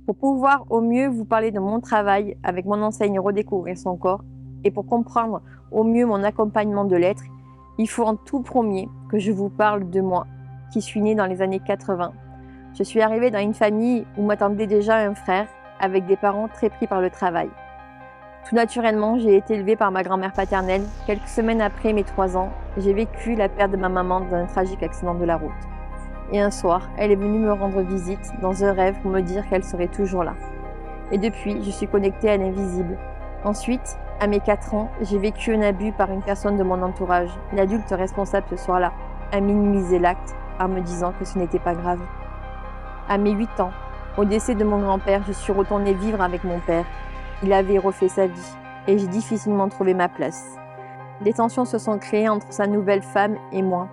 Pour pouvoir au mieux vous parler de mon travail avec mon enseigne Redécouvrir son corps et pour comprendre au mieux mon accompagnement de l'être, il faut en tout premier que je vous parle de moi, qui suis née dans les années 80. Je suis arrivée dans une famille où m'attendait déjà un frère avec des parents très pris par le travail. Tout naturellement, j'ai été élevée par ma grand-mère paternelle. Quelques semaines après mes 3 ans, j'ai vécu la perte de ma maman dans un tragique accident de la route. Et un soir, elle est venue me rendre visite dans un rêve pour me dire qu'elle serait toujours là. Et depuis, je suis connectée à l'invisible. Ensuite, à mes 4 ans, j'ai vécu un abus par une personne de mon entourage. L'adulte responsable ce soir-là a minimisé l'acte en me disant que ce n'était pas grave. À mes 8 ans, au décès de mon grand-père, je suis retournée vivre avec mon père. Il avait refait sa vie et j'ai difficilement trouvé ma place. Des tensions se sont créées entre sa nouvelle femme et moi.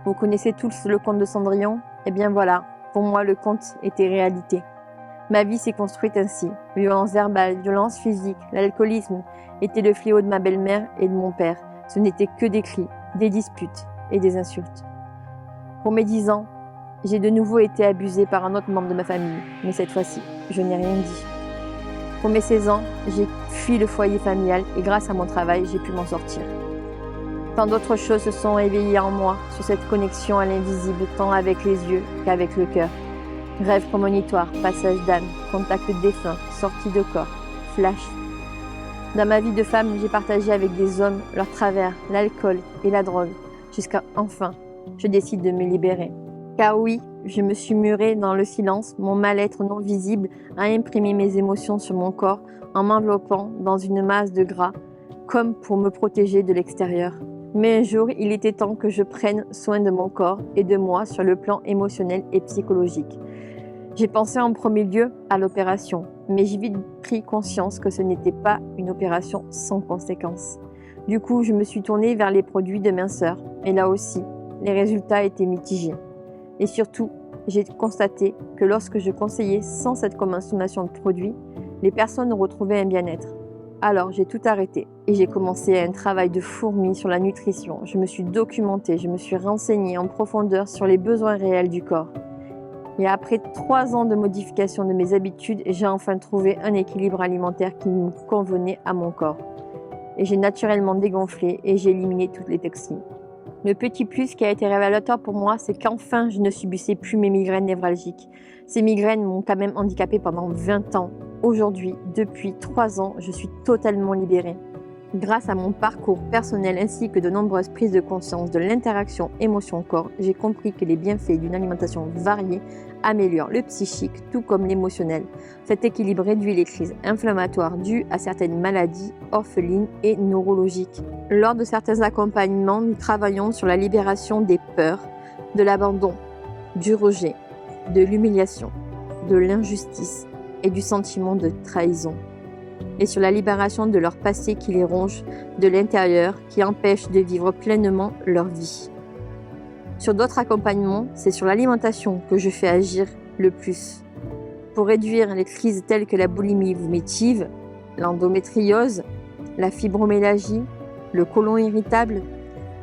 Vous connaissez tous le conte de Cendrillon? Eh bien voilà, pour moi le conte était réalité. Ma vie s'est construite ainsi. Violence verbale, violence physique, l'alcoolisme était le fléau de ma belle-mère et de mon père. Ce n'était que des cris, des disputes et des insultes. Pour mes 10 ans, j'ai de nouveau été abusée par un autre membre de ma famille, mais cette fois-ci, je n'ai rien dit. Pour mes 16 ans, j'ai fui le foyer familial et grâce à mon travail, j'ai pu m'en sortir. Tant d'autres choses se sont éveillées en moi sur cette connexion à l'invisible, tant avec les yeux qu'avec le cœur. Rêve prémonitoire, passage d'âme, contact défunt, sortie de corps, flash. Dans ma vie de femme, j'ai partagé avec des hommes leurs travers, l'alcool et la drogue, jusqu'à enfin, je décide de me libérer. Car oui, je me suis murée dans le silence, mon mal-être non visible a imprimé mes émotions sur mon corps en m'enveloppant dans une masse de gras, comme pour me protéger de l'extérieur. Mais un jour, il était temps que je prenne soin de mon corps et de moi sur le plan émotionnel et psychologique. J'ai pensé en premier lieu à l'opération, mais j'ai vite pris conscience que ce n'était pas une opération sans conséquences. Du coup, je me suis tournée vers les produits de minceur, et là aussi, les résultats étaient mitigés. Et surtout, j'ai constaté que lorsque je conseillais sans cette consommation de produits, les personnes retrouvaient un bien-être. Alors, j'ai tout arrêté et j'ai commencé un travail de fourmi sur la nutrition. Je me suis documentée, je me suis renseignée en profondeur sur les besoins réels du corps. Et après 3 ans de modification de mes habitudes, j'ai enfin trouvé un équilibre alimentaire qui me convenait à mon corps. Et j'ai naturellement dégonflé et j'ai éliminé toutes les toxines. Le petit plus qui a été révélateur pour moi, c'est qu'enfin, je ne subissais plus mes migraines névralgiques. Ces migraines m'ont quand même handicapée pendant 20 ans. Aujourd'hui, depuis 3 ans, je suis totalement libérée. Grâce à mon parcours personnel ainsi que de nombreuses prises de conscience de l'interaction émotion-corps, j'ai compris que les bienfaits d'une alimentation variée améliorent le psychique tout comme l'émotionnel. Cet équilibre réduit les crises inflammatoires dues à certaines maladies orphelines et neurologiques. Lors de certains accompagnements, nous travaillons sur la libération des peurs, de l'abandon, du rejet, de l'humiliation, de l'injustice et du sentiment de trahison. Et sur la libération de leur passé qui les ronge de l'intérieur, qui empêche de vivre pleinement leur vie. Sur d'autres accompagnements, c'est sur l'alimentation que je fais agir le plus. Pour réduire les crises telles que la boulimie vomitive, l'endométriose, la fibromyalgie, le côlon irritable,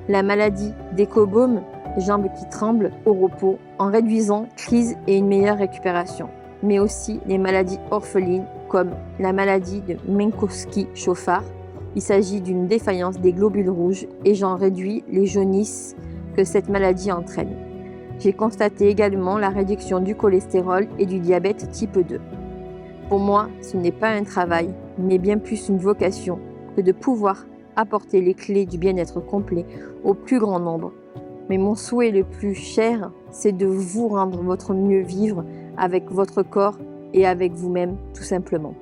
la maladie d'Ecobome, jambes qui tremblent au repos, en réduisant crise et une meilleure récupération. Mais aussi les maladies orphelines comme la maladie de Minkowski-Chauffard. Il s'agit d'une défaillance des globules rouges et j'en réduis les jaunisses que cette maladie entraîne. J'ai constaté également la réduction du cholestérol et du diabète type 2. Pour moi, ce n'est pas un travail, mais bien plus une vocation que de pouvoir apporter les clés du bien-être complet au plus grand nombre. Mais mon souhait le plus cher, c'est de vous rendre votre mieux vivre avec votre corps et avec vous-même, tout simplement.